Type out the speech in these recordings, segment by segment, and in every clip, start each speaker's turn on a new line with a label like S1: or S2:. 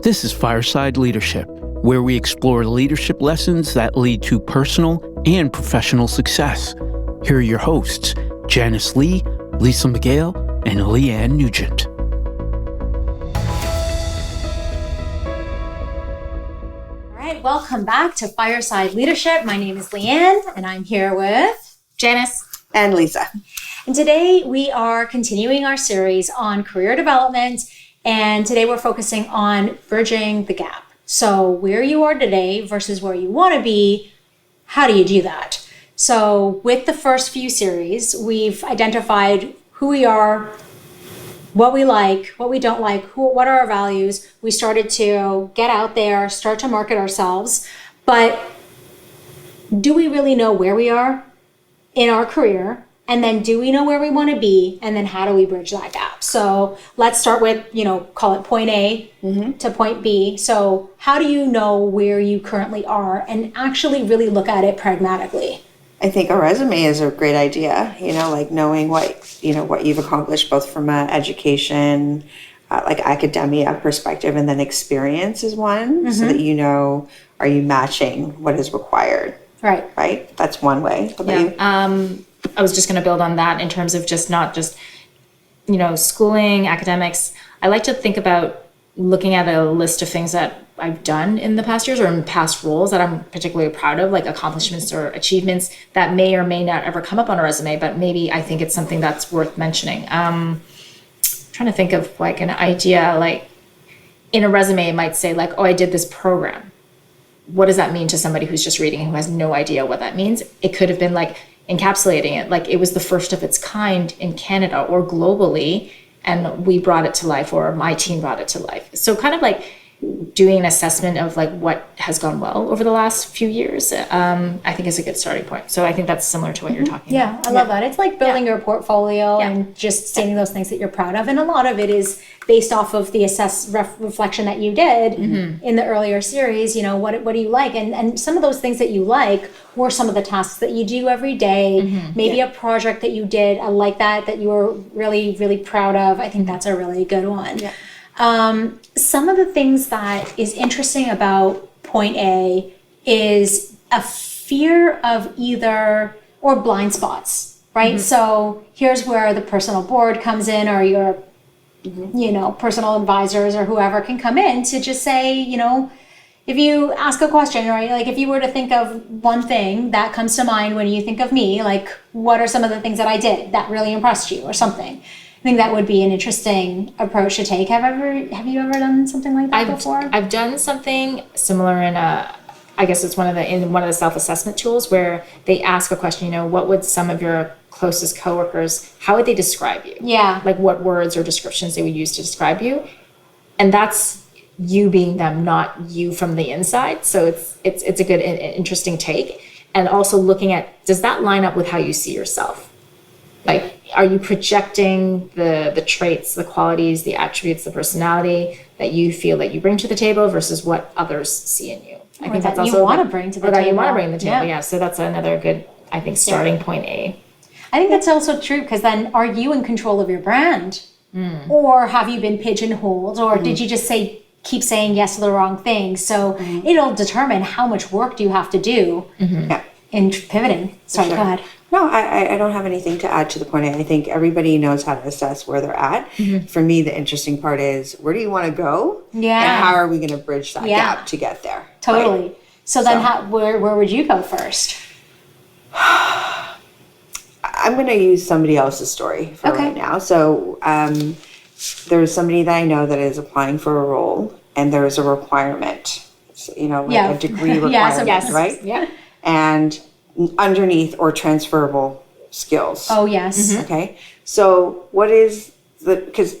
S1: This is Fireside Leadership, where we explore leadership lessons that lead to personal and professional success. Here are your hosts, Janice Lee, Lisa McGale, and Leanne Nugent.
S2: All right, welcome back to Fireside Leadership. My name is Leanne, and I'm here with
S3: Janice
S4: and Lisa.
S2: And today we are continuing our series on career development. And today we're focusing on bridging the gap. So where you are today versus where you want to be, how do you do that? So with the first few series, we've identified who we are, what we like, what we don't like, what are our values. We started to get out there, start to market ourselves. But do we really know where we are in our career? And then do we know where we want to be? And then how do we bridge that gap? So let's start with, call it point A to point B. So how do you know where you currently are and actually really look at it pragmatically?
S4: I think a resume is a great idea, like knowing what you've accomplished both from an education, like academia perspective, and then experience is one, so that are you matching what is required? Right? That's one way. How about you?
S3: I was just going to build on that in terms of not just schooling, academics. I like to think about looking at a list of things that I've done in the past years or in past roles that I'm particularly proud of, like accomplishments or achievements that may or may not ever come up on a resume, but maybe I think it's something that's worth mentioning. Trying to think of like an idea, like in a resume, it might say like, oh, I did this program. What does that mean to somebody who's just reading and who has no idea what that means? It could have been like encapsulating it, like it was the first of its kind in Canada or globally, and we brought it to life, or my team brought it to life. So kind of like doing an assessment of like what has gone well over the last few years, I think is a good starting point. So I think that's similar to what you're talking about.
S2: I love that. It's like building your portfolio and just stating those things that you're proud of. And a lot of it is based off of the reflection that you did in the earlier series. What do you like? And some of those things that you like were some of the tasks that you do every day, maybe a project that you did like that you were really, really proud of. I think that's a really good one. Yeah. Some of the things that is interesting about point A is a fear of or blind spots, right? So here's where the personal board comes in, or your, personal advisors or whoever can come in to just say, if you ask a question, right? Like if you were to think of one thing that comes to mind when you think of me, like what are some of the things that I did that really impressed you or something? I think that would be an interesting approach to take. Have you ever done something like that before?
S3: I've done something similar in I guess it's one of the self-assessment tools where they ask a question, what would some of your closest coworkers, how would they describe you?
S2: Yeah.
S3: Like what words or descriptions they would use to describe you. And that's you being them, not you from the inside. So it's a good, interesting take. And also looking at, does that line up with how you see yourself? Like, are you projecting the traits, the qualities, the attributes, the personality that you feel that you bring to the table versus what others see in you? I think that's also
S2: you want to bring to the table.
S3: That you want to bring to the table, yeah. So that's another good, I think, starting point A.
S2: I think that's also true, because then are you in control of your brand? Or have you been pigeonholed? Or did you just keep saying yes to the wrong thing? So it'll determine how much work do you have to do in pivoting. Sorry, go ahead.
S4: No, I don't have anything to add to the point. I think everybody knows how to assess where they're at. For me, the interesting part is, where do you want to go?
S2: Yeah.
S4: And how are we going to bridge that gap to get there?
S2: Totally. Right? So then where would you go first?
S4: I'm going to use somebody else's story for right now. So there's somebody that I know that is applying for a role, and there's a requirement, a degree requirement, right?
S2: Yeah.
S4: And underneath, or transferable skills.
S2: Oh, yes.
S4: Okay. So what is because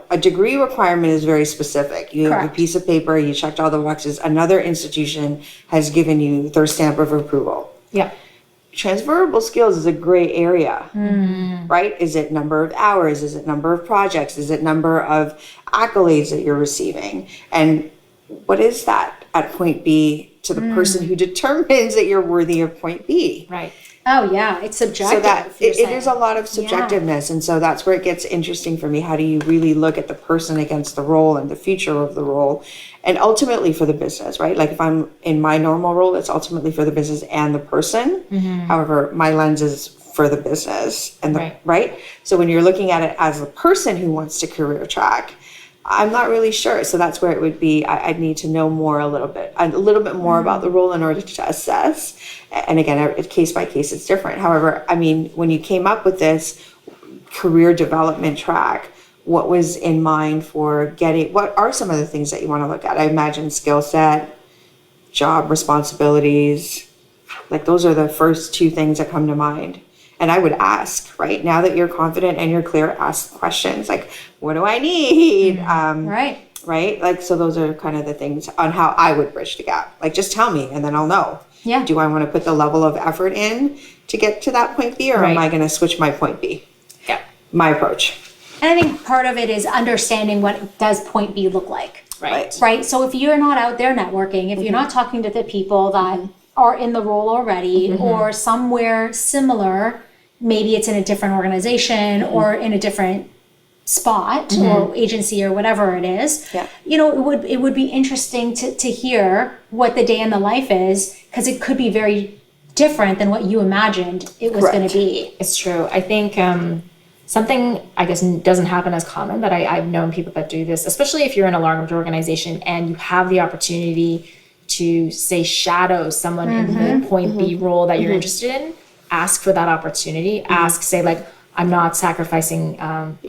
S4: a degree requirement is very specific. You have a piece of paper, you checked all the boxes, another institution has given you their stamp of approval.
S2: Yeah.
S4: Transferable skills is a gray area, right? Is it number of hours? Is it number of projects? Is it number of accolades that you're receiving? And what is that at point B to the person who determines that you're worthy of point B?
S3: Right.
S2: Oh yeah, it's subjective.
S4: So that
S2: you're
S4: it is a
S2: saying.
S4: lot of subjectiveness, and so that's where it gets interesting for me. How do you really look at the person against the role and the future of the role, and ultimately for the business, right? Like if I'm in my normal role, it's ultimately for the business and the person. However, my lens is for the business and the right. So when you're looking at it as a person who wants to career track, I'm not really sure. So that's where it would be. I'd need to know more a little bit more about the role in order to assess. And again, case by case, it's different. However, I mean, when you came up with this career development track, what was in mind for getting, what are some of the things that you want to look at? I imagine skill set, job responsibilities, like those are the first two things that come to mind. And I would ask, right, now that you're confident and you're clear, ask questions like, what do I need?
S2: Right.
S4: Right? Like, so those are kind of the things on how I would bridge the gap. Like, just tell me and then I'll know.
S2: Yeah.
S4: Do I want to put the level of effort in to get to that point B, or am I going to switch my point B?
S3: Yeah.
S4: My approach.
S2: And I think part of it is understanding what does point B look like.
S3: Right.
S2: Right. So if you're not out there networking, if you're not talking to the people that are in the role already or somewhere similar, maybe it's in a different organization or in a different spot or agency or whatever it is, you know, it would be interesting to hear what the day in the life is, because it could be very different than what you imagined it was going to be.
S3: It's true. I think something, I guess, doesn't happen as common, but I've known people that do this, especially if you're in a large organization and you have the opportunity to, say, shadow someone in the point B role that you're interested in. Ask for that opportunity. Ask, say, like, I'm not sacrificing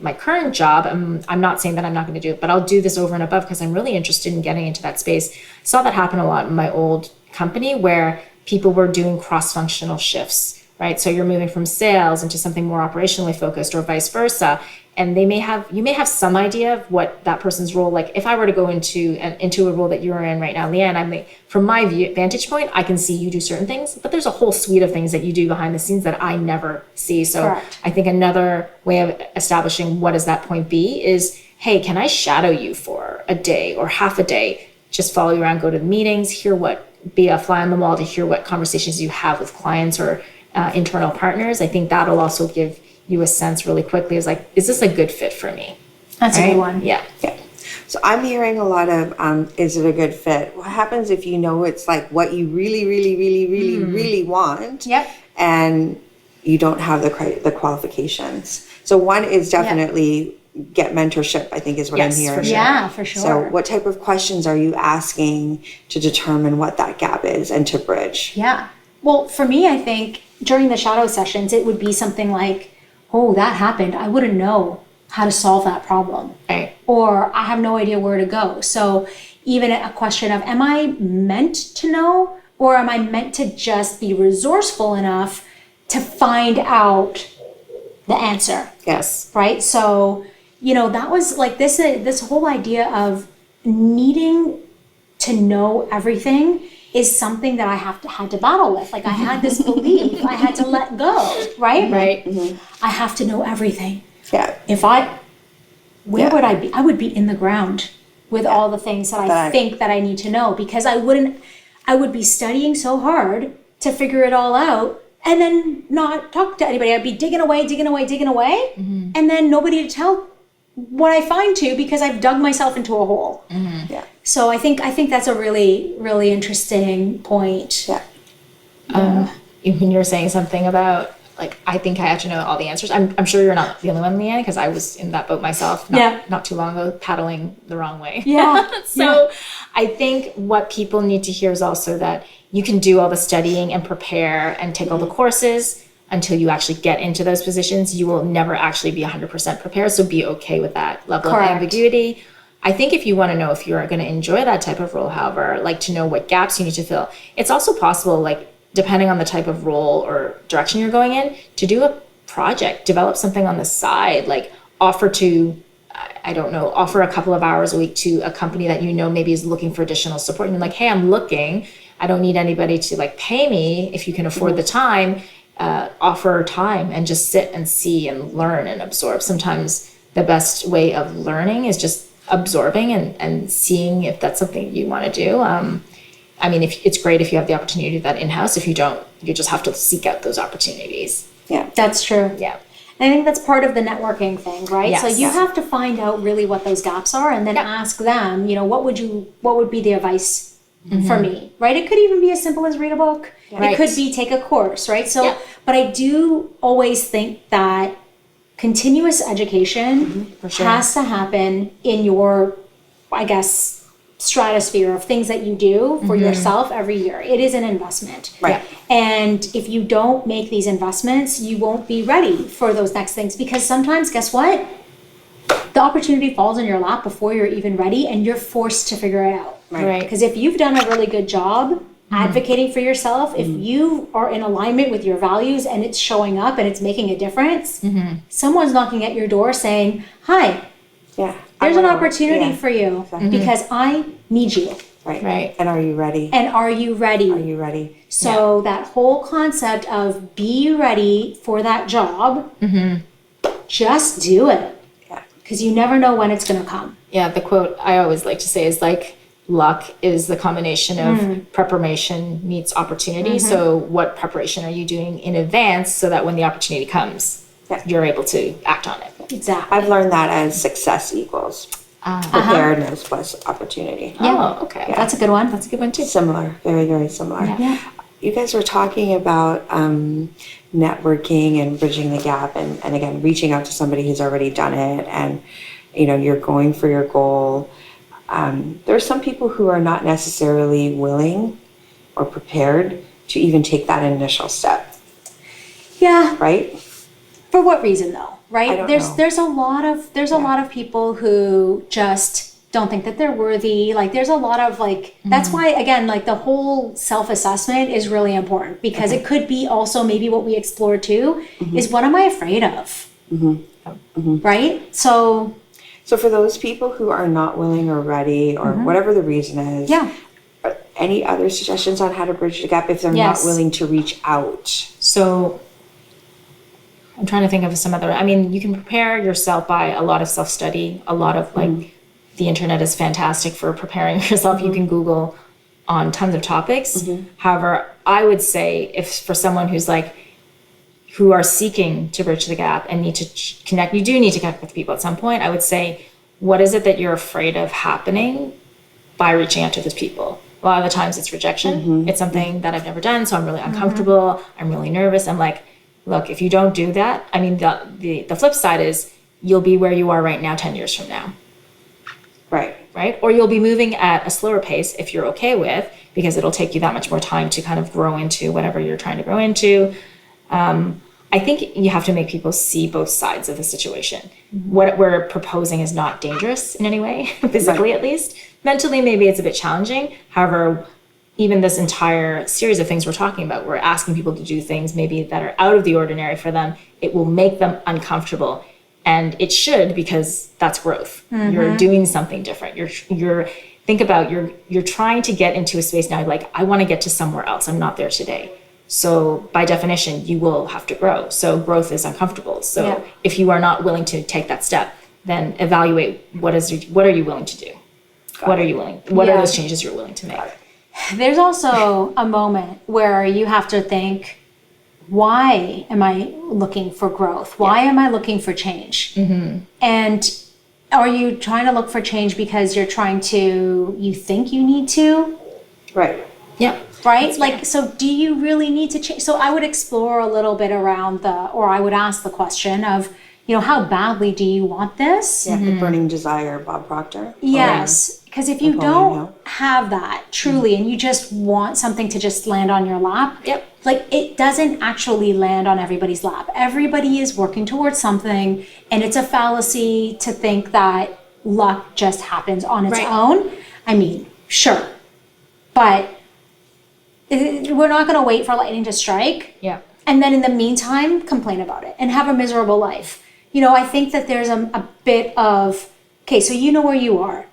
S3: my current job. I'm not saying that I'm not going to do it, but I'll do this over and above because I'm really interested in getting into that space. I saw that happen a lot in my old company where people were doing cross-functional shifts, right? So you're moving from sales into something more operationally focused or vice versa. And you may have some idea of what that person's role, like if I were to go into a role that you're in right now, Leanne, from my vantage point, I can see you do certain things, but there's a whole suite of things that you do behind the scenes that I never see. So
S2: Correct.
S3: I think another way of establishing what is that point B is, hey, can I shadow you for a day or half a day? Just follow you around, go to the meetings, be a fly on the wall to hear what conversations you have with clients or internal partners. I think that'll also give you a sense really quickly is like, is this a good fit for me?
S2: That's a good one.
S3: Yeah.
S4: So I'm hearing a lot of, is it a good fit? What happens if you know it's like what you really, really, really, really, really want?
S2: Yep.
S4: And you don't have the qualifications. So one is definitely get mentorship, I think is what I'm hearing.
S3: For sure.
S2: Yeah, for sure.
S4: So what type of questions are you asking to determine what that gap is and to bridge?
S2: Yeah. Well, for me, I think during the shadow sessions, it would be something like, oh, that happened. I wouldn't know how to solve that problem.
S3: Right.
S2: Or I have no idea where to go. So even a question of, am I meant to know, or am I meant to just be resourceful enough to find out the answer?
S4: Yes.
S2: Right. So, you know, that was like this whole idea of needing to know everything is something that I had to battle with. Like I had this belief I had to let go, right?
S3: Right.
S2: I have to know everything.
S4: Yeah.
S2: Where would I be? I would be in the ground with all the things that I think that I need to know, because I would be studying so hard to figure it all out and then not talk to anybody. I'd be digging away, and then nobody to tell what I find to, because I've dug myself into a hole.
S4: Yeah.
S2: So I think that's a really, really interesting point.
S4: Yeah.
S3: When you're saying something about, like, I think I have to know all the answers. I'm sure you're not the only one, Leanne, because I was in that boat myself not too long ago, paddling the wrong way.
S2: Yeah.
S3: So I think what people need to hear is also that you can do all the studying and prepare and take all the courses until you actually get into those positions. You will never actually be 100% prepared. So be okay with that level
S2: Correct.
S3: of ambiguity. I think if you want to know if you're going to enjoy that type of role, however, like to know what gaps you need to fill, it's also possible, like, depending on the type of role or direction you're going in, to do a project, develop something on the side, like offer a couple of hours a week to a company that you know maybe is looking for additional support. And you're like, hey, I'm looking. I don't need anybody to like pay me. If you can afford the time, offer time and just sit and see and learn and absorb. Sometimes the best way of learning is just absorbing and seeing if that's something you want to do. I mean, if it's great if you have the opportunity to do that in-house. If you don't, you just have to seek out those opportunities.
S4: Yeah.
S2: That's true.
S3: Yeah.
S2: And I think that's part of the networking thing, right?
S3: Yes.
S2: So you have to find out really what those gaps are and then ask them, what would be the advice for me, right? It could even be as simple as read a book.
S3: Right.
S2: It could be take a course, right? So,
S3: Yeah.
S2: but I do always think that continuous education
S3: for sure.
S2: has to happen in your, I guess, stratosphere of things that you do for yourself every year. It is an investment.
S4: Right.
S2: And if you don't make these investments, you won't be ready for those next things, because sometimes, guess what? The opportunity falls in your lap before you're even ready and you're forced to figure it out.
S3: Right.
S2: Because if you've done a really good job advocating for yourself, if you are in alignment with your values and it's showing up and it's making a difference, someone's knocking at your door saying, hi,
S4: Yeah.
S2: there's an opportunity for you
S4: Exactly.
S2: because I need you.
S4: Right.
S3: Right.
S4: And are you ready?
S2: And are you ready?
S4: Are you ready?
S2: So that whole concept of be ready for that job, just do it.
S4: Yeah.
S2: Because you never know when it's going to come.
S3: Yeah, the quote I always like to say is like, luck is the combination of preparation meets opportunity. So what preparation are you doing in advance so that when the opportunity comes,
S4: Yeah.
S3: you're able to act on it?
S2: Exactly.
S4: I've learned that as success equals preparedness plus opportunity.
S3: Oh, okay.
S2: That's a good one.
S3: That's a good one too.
S4: Similar, very, very similar.
S2: Yeah.
S4: You guys were talking about networking and bridging the gap and again, reaching out to somebody who's already done it and, you're going for your goal. There are some people who are not necessarily willing or prepared to even take that initial step,
S2: Yeah.
S4: right?
S2: For what reason though? Right?
S4: I don't
S2: There's
S4: know.
S2: there's a lot of people who just don't think that they're worthy. Like there's a lot of that's why again, the whole self-assessment is really important, because it could be also maybe what we explore too is, what am I afraid of? Right?
S4: So for those people who are not willing or ready or whatever the reason is,
S2: Yeah.
S4: any other suggestions on how to bridge the gap if they're
S2: Yes.
S4: not willing to reach out?
S3: So I'm trying to think of some other, you can prepare yourself by a lot of self-study, a lot of the internet is fantastic for preparing yourself. You can Google on tons of topics. However, I would say if for someone who are seeking to bridge the gap and need to connect, you do need to connect with people at some point. I would say, what is it that you're afraid of happening by reaching out to those people? A lot of the times it's rejection. It's something that I've never done, so I'm really uncomfortable. I'm really nervous. I'm like, look, if you don't do that, the flip side is you'll be where you are right now 10 years from now, right? Or you'll be moving at a slower pace if you're okay with, because it'll take you that much more time to kind of grow into whatever you're trying to grow into. I think you have to make people see both sides of the situation. What we're proposing is not dangerous in any way, physically at least. Mentally, maybe it's a bit challenging. However, even this entire series of things we're talking about, we're asking people to do things maybe that are out of the ordinary for them. It will make them uncomfortable. And it should, because that's growth. You're doing something different. You're trying to get into a space now, I want to get to somewhere else. I'm not there today. So by definition, you will have to grow. So growth is uncomfortable. So if you are not willing to take that step, then evaluate what are you willing to do? What are those changes you're willing to make?
S2: There's also a moment where you have to think, why am I looking for growth? Why am I looking for change? And are you trying to look for change because you think you need to?
S4: Right.
S3: Yeah.
S2: Right? So do you really need to change? So I would explore a little bit around or I would ask the question of, how badly do you want this?
S4: Yeah, the burning desire, Bob Proctor.
S2: Yes. Because if you
S4: Napoleon
S2: don't
S4: Hill.
S2: have that truly, and you just want something to just land on your lap, it doesn't actually land on everybody's lap. Everybody is working towards something, and it's a fallacy to think that luck just happens on its own. Sure. But we're not going to wait for lightning to strike.
S3: Yeah.
S2: And then in the meantime, complain about it and have a miserable life. I think that there's a bit of, okay, so you know where you are.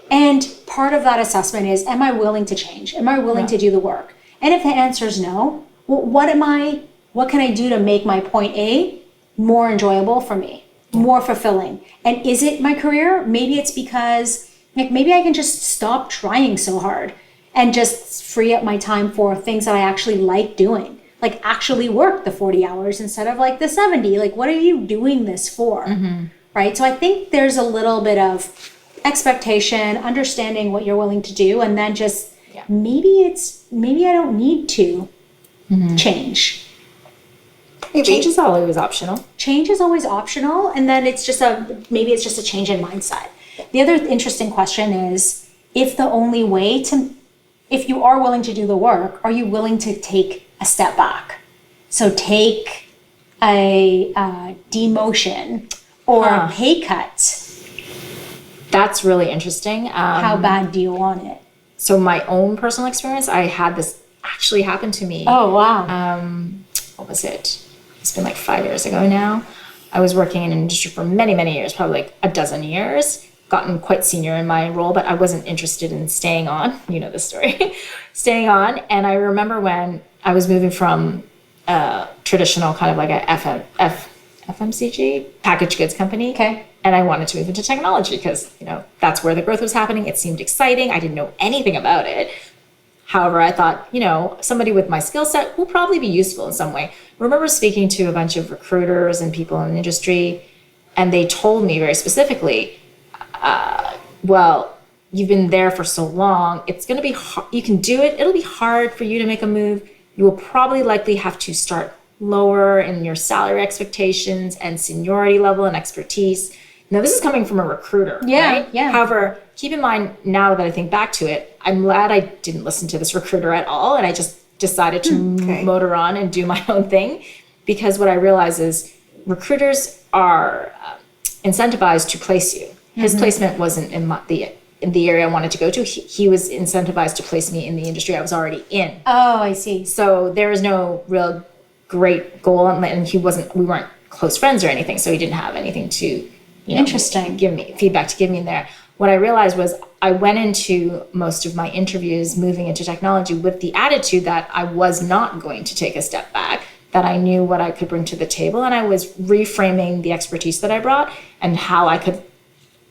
S2: And part of that assessment is, am I willing to change? Am I willing to do the work? And if the answer is no, well, what can I do to make my point A more enjoyable for me, more fulfilling? And is it my career? Maybe it's because, maybe I can just stop trying so hard. and just free up my time for things that I actually like doing. Like actually work the 40 hours instead of like the 70. Like, what are you doing this for? Right? So I think there's a little bit of expectation, understanding what you're willing to do, and then just maybe I don't need to change.
S3: Change is always optional.
S2: Change is always optional, and then it's just maybe it's just a change in mindset. The other interesting question is, if you are willing to do the work, are you willing to take a step back? So take a demotion or a pay cut.
S3: That's really interesting.
S2: How bad do you want it?
S3: So my own personal experience, I had this actually happen to me.
S2: Oh, wow.
S3: What was it? It's been like 5 years ago now. I was working in an industry for many, many years, probably like a dozen years, gotten quite senior in my role, but I wasn't interested in staying on. You know the story. Staying on. And I remember when I was moving from a traditional kind of like a FMCG, packaged goods company.
S2: Okay.
S3: And I wanted to move into technology because, you know, that's where the growth was happening. It seemed exciting. I didn't know anything about it. However, I thought, you know, somebody with my skill set will probably be useful in some way. I remember speaking to a bunch of recruiters and people in the industry, and they told me very specifically, well, you've been there for so long. It's going to be hard. You can do it. It'll be hard for you to make a move. You will probably likely have to start lower in your salary expectations and seniority level and expertise. Now, this is coming from a recruiter, right?
S2: Yeah.
S3: However, keep in mind, now that I think back to it, I'm glad I didn't listen to this recruiter at all, and I just decided to motor on and do my own thing, because what I realize is recruiters are incentivized to place you. His placement wasn't in the area I wanted to go to. He was incentivized to place me in the industry I was already in.
S2: Oh, I see.
S3: So there was no real great goal, and we weren't close friends or anything, so he didn't have anything to
S2: Interesting.
S3: give me feedback to give me in there. What I realized was I went into most of my interviews moving into technology with the attitude that I was not going to take a step back, that I knew what I could bring to the table, and I was reframing the expertise that I brought and how I could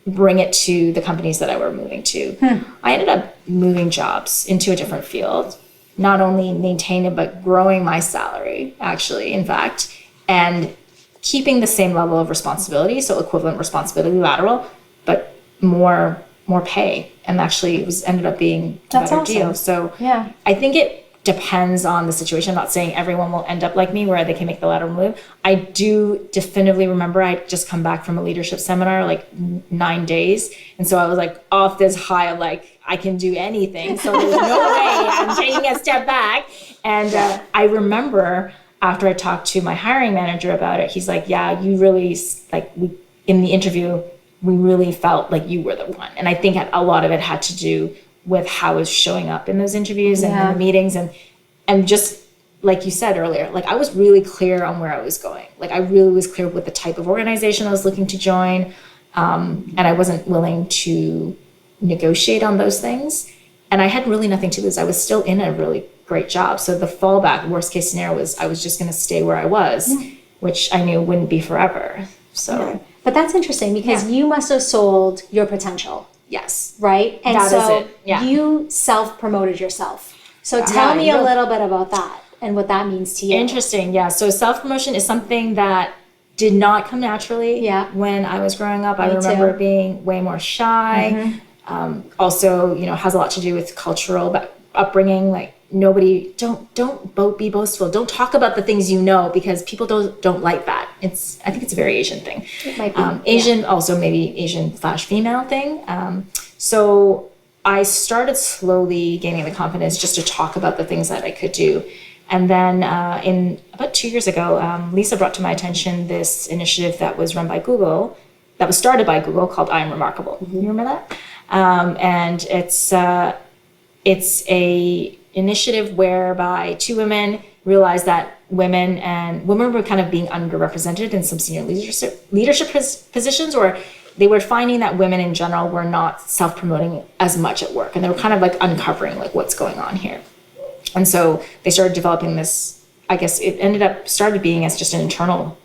S3: bring it to the companies that I were moving to. I ended up moving jobs into a different field, not only maintaining but growing my salary, actually, in fact, and keeping the same level of responsibility, so equivalent responsibility, lateral, but more pay, and actually it ended up being a better deal. So
S2: Yeah.
S3: I think it depends on the situation. I'm not saying everyone will end up like me where they can make the lateral move. I do definitively remember I just come back from a leadership seminar, like 9 days, and so I was like off this high of like I can do anything, so there's no way I'm taking a step back. And I remember after I talked to my hiring manager about it, he's like, yeah, you really, like, in the interview, we really felt like you were the one. And I think a lot of it had to do with how I was showing up in those interviews and in the meetings. And just like you said earlier, like I was really clear on where I was going. Like I really was clear with the type of organization I was looking to join. And I wasn't willing to negotiate on those things. And I had really nothing to lose. I was still in a really great job. So the fallback, worst case scenario, was I was just going to stay where I was, which I knew wouldn't be forever. So,
S2: But that's interesting because you must have sold your potential,
S3: yes.
S2: right? And
S3: That is
S2: so
S3: it. Yeah.
S2: you self-promoted yourself. So tell me a little bit about that and what that means to you.
S3: Interesting. Yeah. So self-promotion is something that did not come naturally when I was growing up. I remember being way more shy. Also, has a lot to do with cultural upbringing. Like don't be boastful. Don't talk about the things you know, because people don't like that. I think it's a very Asian thing.
S2: It might be.
S3: Asian, also maybe Asian/female thing. So I started slowly gaining the confidence just to talk about the things that I could do. And then in about 2 years ago, Lisa brought to my attention this initiative that was run by Google, that was started by Google, called I Am Remarkable. You remember that? And it's a initiative whereby two women realized that women were kind of being underrepresented in some senior leadership positions, or they were finding that women in general were not self-promoting as much at work, and they were kind of like uncovering like what's going on here. And so they started developing this. I guess it started being as just an internal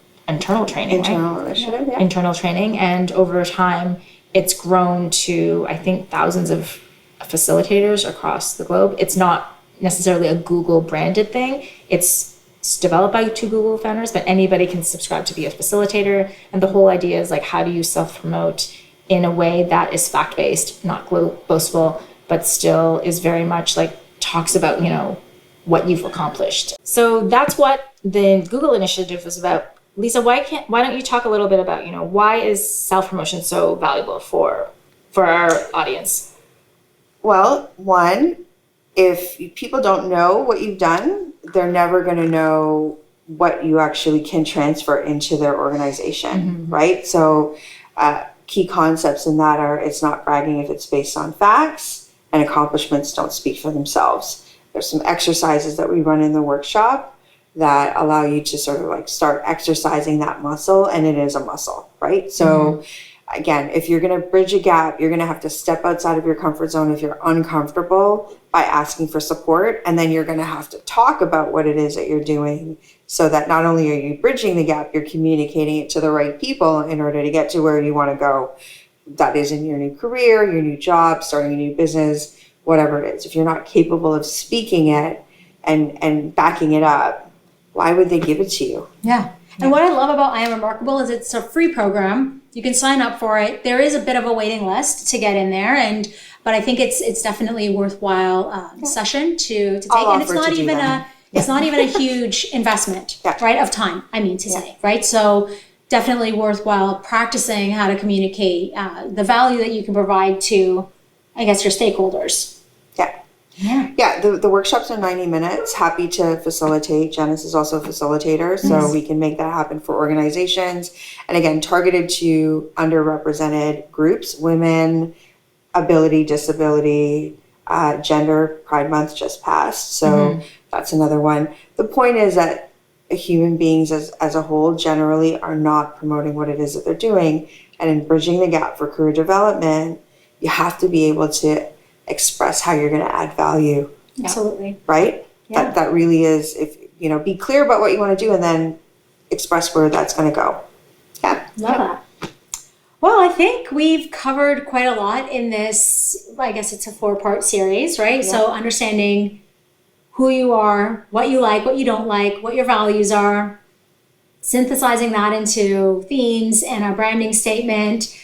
S3: training,
S4: initiative,
S3: internal training, and over time it's grown to, I think, thousands of facilitators across the globe. It's not necessarily a Google branded thing. It's developed by 2 Google founders, but anybody can subscribe to be a facilitator. And the whole idea is like, how do you self-promote in a way that is fact-based, not boastful, but still is very much like talks about, what you've accomplished. So that's what the Google initiative is about. Lisa, why don't you talk a little bit about, why is self-promotion so valuable for our audience?
S4: Well, one, if people don't know what you've done, they're never going to know what you actually can transfer into their organization, right? So key concepts in that are, it's not bragging if it's based on facts, and accomplishments don't speak for themselves. There's some exercises that we run in the workshop that allow you to sort of like start exercising that muscle, and it is a muscle, right? So again, if you're going to bridge a gap, you're going to have to step outside of your comfort zone if you're uncomfortable by asking for support, and then you're going to have to talk about what it is that you're doing, so that not only are you bridging the gap, you're communicating it to the right people in order to get to where you want to go. That is in your new career, your new job, starting a new business, whatever it is. If you're not capable of speaking it and backing it up, why would they give it to you?
S2: Yeah. And what I love about I Am Remarkable is it's a free program. You can sign up for it. There is a bit of a waiting list to get in there, but I think it's definitely a worthwhile session to take. And it's not even it's not even a huge investment, right, of time, I mean to say, right? So definitely worthwhile practicing how to communicate the value that you can provide to, I guess, your stakeholders.
S4: Yeah, the workshops are 90 minutes. Happy to facilitate. Janice is also a facilitator, so we can make that happen for organizations. And again, targeted to underrepresented groups, women, ability, disability, gender. Pride Month just passed, so that's another one. The point is that human beings as a whole generally are not promoting what it is that they're doing. And in bridging the gap for career development, you have to be able to express how you're going to add value.
S2: Absolutely.
S4: Right?
S2: Yeah.
S4: That really is, if be clear about what you want to do and then express where that's going to go. Yeah.
S2: Love that. Well, I think we've covered quite a lot in this, I guess it's a 4-part series, right? Yeah. So understanding who you are, what you like, what you don't like, what your values are, synthesizing that into themes and our branding statement,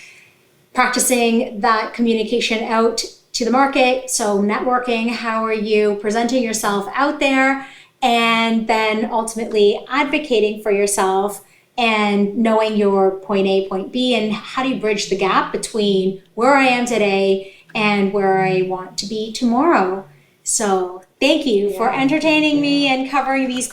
S2: practicing that communication out to the market. So networking, how are you presenting yourself out there? And then ultimately advocating for yourself and knowing your point A, point B, and how do you bridge the gap between where I am today and where I want to be tomorrow. So thank you for entertaining me and covering these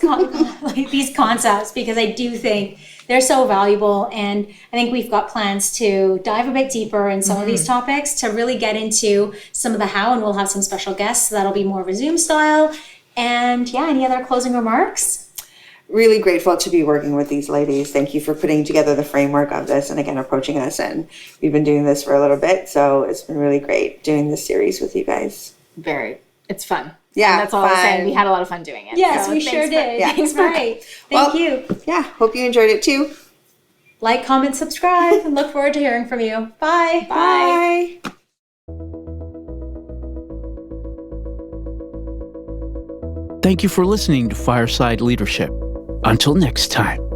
S2: these concepts, because I do think they're so valuable. And I think we've got plans to dive a bit deeper in some of these topics to really get into some of the how, and we'll have some special guests that'll be more of a Zoom style. And any other closing remarks?
S4: Really grateful to be working with these ladies. Thank you for putting together the framework of this and again approaching us. And we've been doing this for a little bit, so it's been really great doing this series with you guys.
S3: It's fun.
S4: Yeah,
S3: and that's all I'm saying. We had a lot of fun doing it.
S2: Yes, so we sure did. Thanks for Thank you.
S4: Yeah, hope you enjoyed it too.
S2: Like, comment, subscribe, and look forward to hearing from you. Bye.
S4: Bye.
S1: Thank you for listening to Fireside Leadership. Until next time.